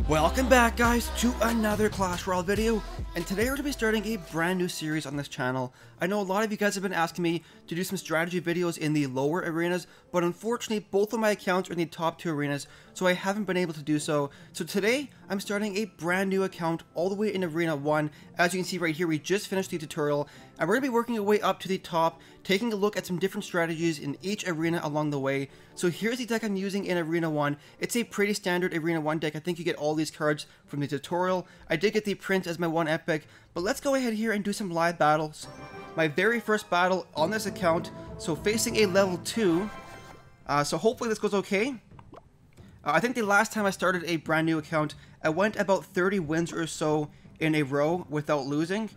Welcome back, guys, to another Clash Royale video, and today we're going to be starting a brand new series on this channel. I know a lot of you guys have been asking me to do some strategy videos in the lower arenas, but unfortunately both of my accounts are in the top 2 arenas, so I haven't been able to do so. So today I'm starting a brand new account all the way in Arena 1. As you can see right here, we just finished the tutorial, and we're going to be working our way up to the top, taking a look at some different strategies in each arena along the way. So here's the deck I'm using in Arena 1. It's a pretty standard Arena 1 deck. I think you get all these cards from the tutorial. I did get the Prince as my one epic, but let's go ahead here and do some live battles. My very first battle on this account, so facing a level 2, so hopefully this goes okay. I think the last time I started a brand new account, I went about 30 wins or so in a row without losing,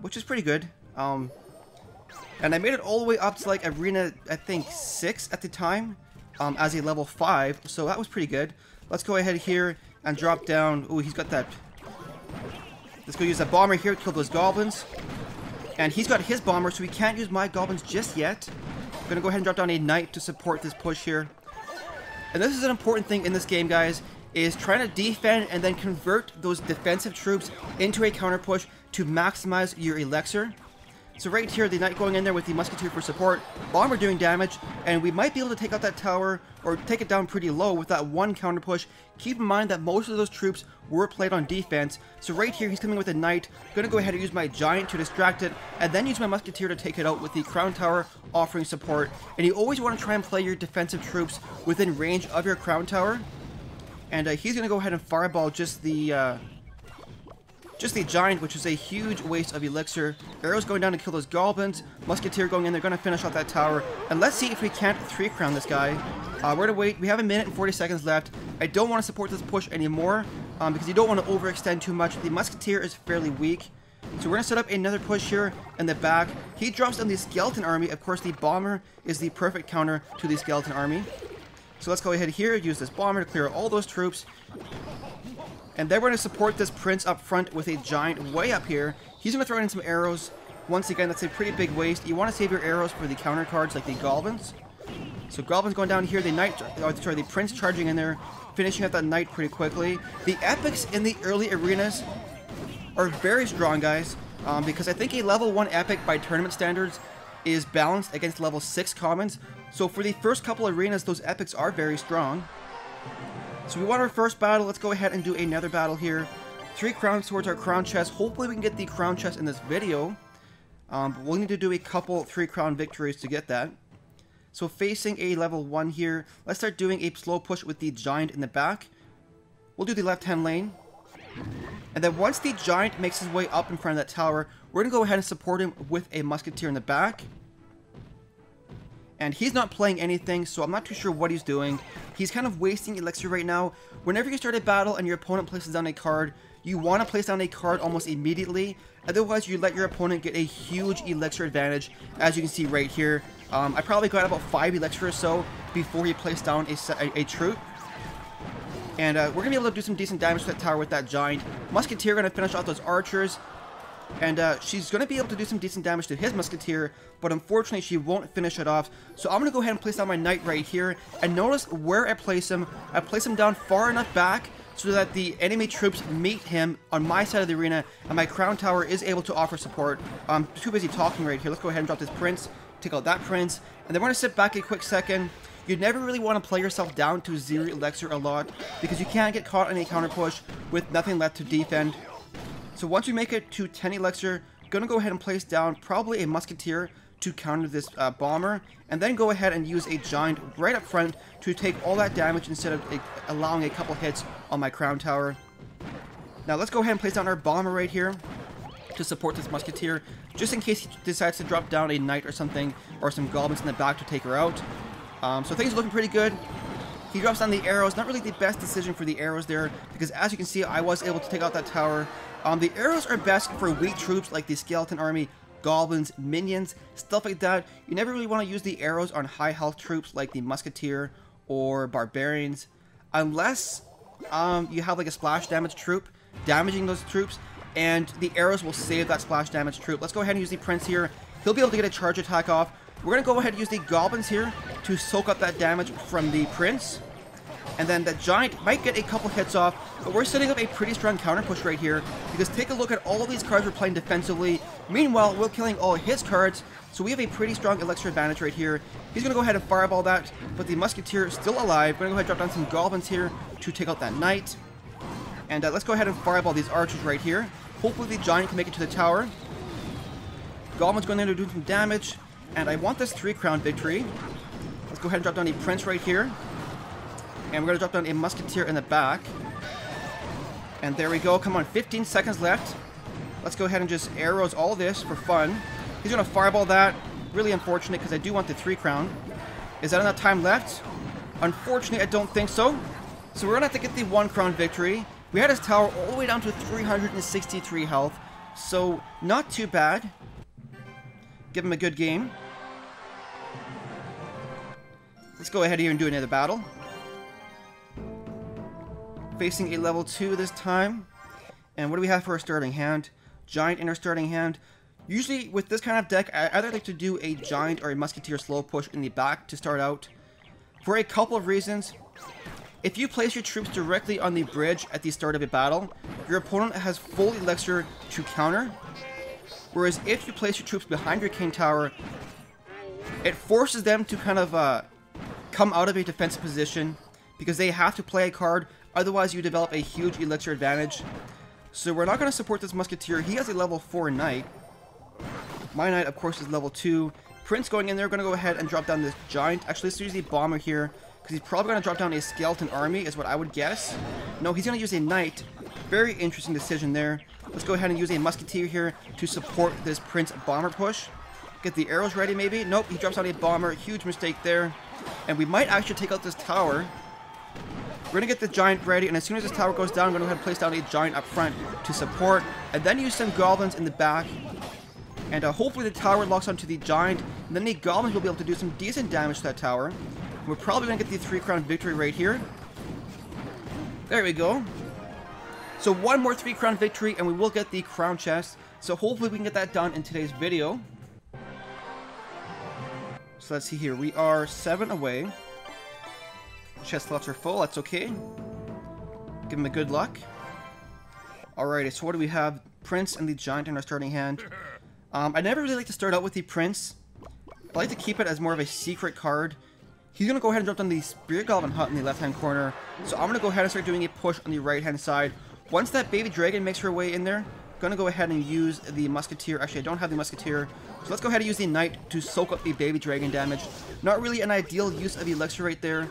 which is pretty good. And I made it all the way up to like Arena, I think 6 at the time, as a level 5, so that was pretty good. Let's go ahead here and drop down. Ooh, he's got that. Let's go use that bomber here to kill those goblins. And he's got his bomber, so we can't use my goblins just yet. I'm gonna go ahead and drop down a knight to support this push here. And this is an important thing in this game, guys, is trying to defend and then convert those defensive troops into a counter push to maximize your elixir. So right here, the knight going in there with the musketeer for support, bomber doing damage, and we might be able to take out that tower or take it down pretty low with that one counter push. Keep in mind that most of those troops were played on defense. So right here, he's coming with a knight. Gonna go ahead and use my giant to distract it, and then use my musketeer to take it out with the crown tower offering support. And you always want to try and play your defensive troops within range of your crown tower. And he's gonna go ahead and fireball just the giant, which is a huge waste of elixir. Arrows going down to kill those goblins. Musketeer going in, they're going to finish off that tower. And let's see if we can't 3-crown this guy. We're going to wait. We have 1 minute and 40 seconds left. I don't want to support this push anymore, because you don't want to overextend too much. The musketeer is fairly weak. So we're going to set up another push here in the back. He drops down the skeleton army. Of course, the bomber is the perfect counter to the skeleton army. So let's go ahead here, use this bomber to clear all those troops. And then we're going to support this prince up front with a giant way up here. He's going to throw in some arrows. Once again, that's a pretty big waste. You want to save your arrows for the counter cards like the goblins. So goblins going down here, the prince charging in there, finishing up that knight pretty quickly. The epics in the early arenas are very strong, guys, because I think a level 1 epic by tournament standards is balanced against level 6 commons. So for the first couple arenas, those epics are very strong. So we won our first battle. Let's go ahead and do another battle here. 3 crowns towards our crown chest. Hopefully we can get the crown chest in this video. But we'll need to do a couple 3 crown victories to get that. So facing a level 1 here, let's start doing a slow push with the giant in the back. We'll do the left-hand lane. And then once the giant makes his way up in front of that tower, we're going to go ahead and support him with a musketeer in the back. And he's not playing anything, so I'm not too sure what he's doing. He's kind of wasting elixir right now. Whenever you start a battle and your opponent places down a card, you want to place down a card almost immediately. Otherwise, you let your opponent get a huge elixir advantage, as you can see right here. I probably got about 5 elixir or so before he placed down a troop. And we're going to be able to do some decent damage to that tower with that giant. Musketeer going to finish off those archers. And she's going to be able to do some decent damage to his musketeer, but unfortunately she won't finish it off. So I'm going to go ahead and place down my knight right here. And notice where I place him. I place him down far enough back so that the enemy troops meet him on my side of the arena, and my crown tower is able to offer support. I'm too busy talking right here. Let's go ahead and drop this prince, take out that prince, and then we're going to sit back a quick second. You never really want to play yourself down to 0 elixir a lot, because you can't get caught in a counter push with nothing left to defend. So once we make it to 10 elixir, gonna go ahead and place down probably a musketeer to counter this bomber, and then go ahead and use a giant right up front to take all that damage instead of allowing a couple hits on my crown tower. Now let's go ahead and place down our bomber right here to support this musketeer, just in case he decides to drop down a knight or something, or some goblins in the back to take her out. So things are looking pretty good. He drops down the arrows. Not really the best decision for the arrows there, because as you can see, I was able to take out that tower. The arrows are best for weak troops like the skeleton army, goblins, minions, stuff like that. You never really want to use the arrows on high health troops like the musketeer or barbarians, unless you have like a splash damage troop damaging those troops. and the arrows will save that splash damage troop. Let's go ahead and use the Prince here. He'll be able to get a charge attack off. We're going to go ahead and use the Goblins here to soak up that damage from the Prince. And then the Giant might get a couple hits off, but we're setting up a pretty strong counter push right here, because take a look at all of these cards we're playing defensively. Meanwhile, we're killing all his cards, so we have a pretty strong elixir advantage right here. He's going to go ahead and fireball that, but the Musketeer is still alive. We're going to go ahead and drop down some Goblins here to take out that Knight. And let's go ahead and fireball these archers right here. Hopefully the Giant can make it to the tower. Goblin's going in to do some damage, and I want this 3-crown victory. Let's go ahead and drop down a Prince right here. And we're going to drop down a Musketeer in the back. And there we go. Come on, 15 seconds left. Let's go ahead and just arrows all this for fun. He's going to fireball that. Really unfortunate, because I do want the 3-crown. Is that enough time left? Unfortunately, I don't think so. So we're going to have to get the 1-crown victory. We had his tower all the way down to 363 health. So, not too bad. Give him a good game. Let's go ahead here and do another battle. Facing a level 2 this time. And what do we have for our starting hand? Giant in our starting hand. Usually with this kind of deck, I either like to do a Giant or a Musketeer slow push in the back to start out. For a couple of reasons. If you place your troops directly on the bridge at the start of a battle, your opponent has full elixir to counter. Whereas if you place your troops behind your King Tower, it forces them to kind of come out of a defensive position, because they have to play a card. Otherwise, you develop a huge elixir advantage. So we're not going to support this Musketeer. He has a level 4 Knight. My Knight, of course, is level 2. Prince going in there, going to go ahead and drop down this Giant. Actually, let's use the Bomber here, because he's probably going to drop down a Skeleton Army, is what I would guess. No, he's going to use a Knight. Very interesting decision there. Let's go ahead and use a Musketeer here to support this Prince Bomber push. Get the arrows ready, maybe? Nope, he drops out a Bomber. Huge mistake there. And we might actually take out this tower. We're going to get the Giant ready, and as soon as this tower goes down, I'm going to go ahead and place down a Giant up front to support, and then use some Goblins in the back. And hopefully the tower locks onto the Giant, and then the Goblins will be able to do some decent damage to that tower. We're probably going to get the 3-crown victory right here. There we go. So one more 3-crown victory, and we will get the crown chest. So hopefully we can get that done in today's video. So let's see here. We are 7 away. Chest slots are full. That's okay. Give him a good luck. Alrighty, so what do we have? Prince and the Giant in our starting hand. I never really like to start out with the Prince. I like to keep it as more of a secret card. He's going to go ahead and drop down the Spirit Goblin Hut in the left-hand corner. So I'm going to go ahead and start doing a push on the right-hand side. Once that Baby Dragon makes her way in there, I'm going to go ahead and use the Musketeer. Actually, I don't have the Musketeer. So let's go ahead and use the Knight to soak up the Baby Dragon damage. Not really an ideal use of Elixir right there.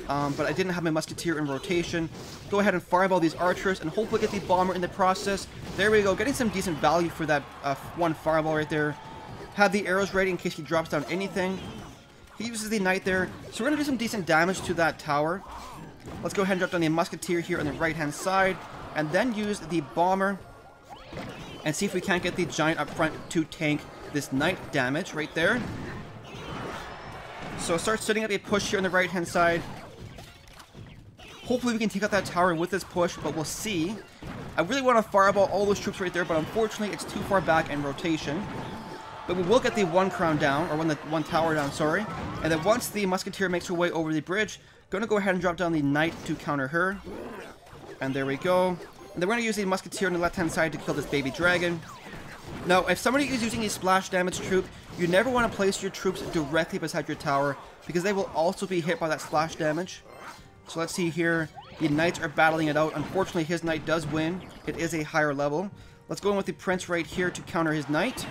But I didn't have my Musketeer in rotation. Go ahead and fireball these archers and hopefully get the Bomber in the process. There we go, getting some decent value for that one fireball right there. Have the arrows ready in case he drops down anything. He uses the Knight there, so we're going to do some decent damage to that tower. Let's go ahead and drop down the Musketeer here on the right-hand side, and then use the Bomber, and see if we can't get the Giant up front to tank this Knight damage right there. So start setting up a push here on the right-hand side. Hopefully we can take out that tower with this push, but we'll see. I really want to fireball all those troops right there, but unfortunately it's too far back in rotation. But we will get the 1-crown down, or one tower down, sorry. And then once the Musketeer makes her way over the bridge, going to go ahead and drop down the Knight to counter her. And there we go. And then we're going to use the Musketeer on the left-hand side to kill this Baby Dragon. Now, if somebody is using a splash damage troop, you never want to place your troops directly beside your tower, because they will also be hit by that splash damage. So let's see here. The Knights are battling it out. Unfortunately, his Knight does win. It is a higher level. Let's go in with the Prince right here to counter his Knight.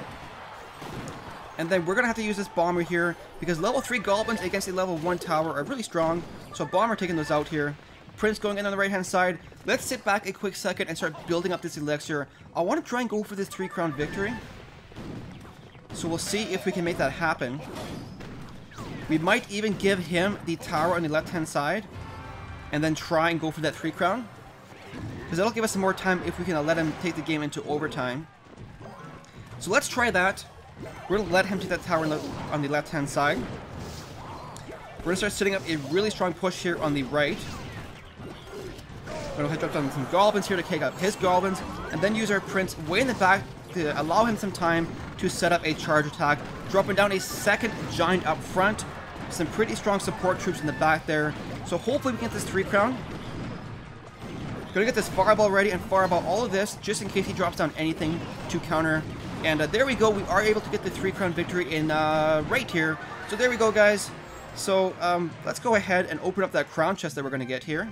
And then we're going to have to use this Bomber here, because level 3 Goblins against a level 1 tower are really strong. So Bomber taking those out here. Prince going in on the right-hand side. Let's sit back a quick second and start building up this Elixir. I want to try and go for this 3-crown victory. So we'll see if we can make that happen. We might even give him the tower on the left-hand side, and then try and go for that 3-crown. Because that'll give us some more time if we can let him take the game into overtime. So let's try that. We're going to let him take that tower on the left-hand side. We're going to start setting up a really strong push here on the right. We're going to drop down some goblins here to take out his goblins, and then use our prince way in the back to allow him some time to set up a charge attack, dropping down a second giant up front. Some pretty strong support troops in the back there. So hopefully we can get this 3 crown. Gonna get this fireball ready and fireball all of this just in case he drops down anything to counter. And there we go. We are able to get the 3 crown victory in right here. So there we go, guys. So let's go ahead and open up that crown chest that we're gonna get here.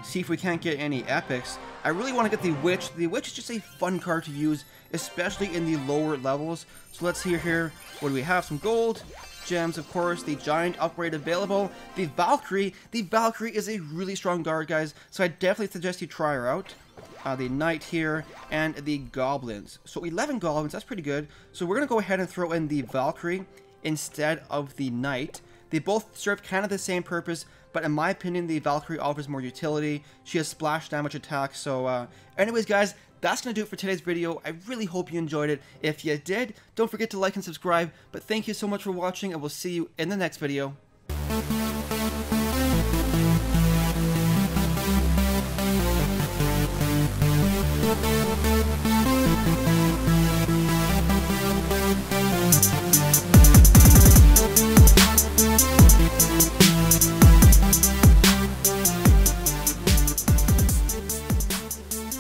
See if we can't get any epics. I really want to get the Witch. The Witch is just a fun card to use, especially in the lower levels. So let's see here. What do we have? Some gold, gems, of course, the giant upgrade available. The Valkyrie. The Valkyrie is a really strong guard, guys, so I definitely suggest you try her out. The Knight here, and the Goblins. So 11 Goblins, that's pretty good. So we're going to go ahead and throw in the Valkyrie instead of the Knight. They both serve kind of the same purpose, but in my opinion, the Valkyrie offers more utility. She has splash damage attack. So anyways, guys, that's going to do it for today's video. I really hope you enjoyed it. If you did, don't forget to like and subscribe. But thank you so much for watching, and we'll see you in the next video.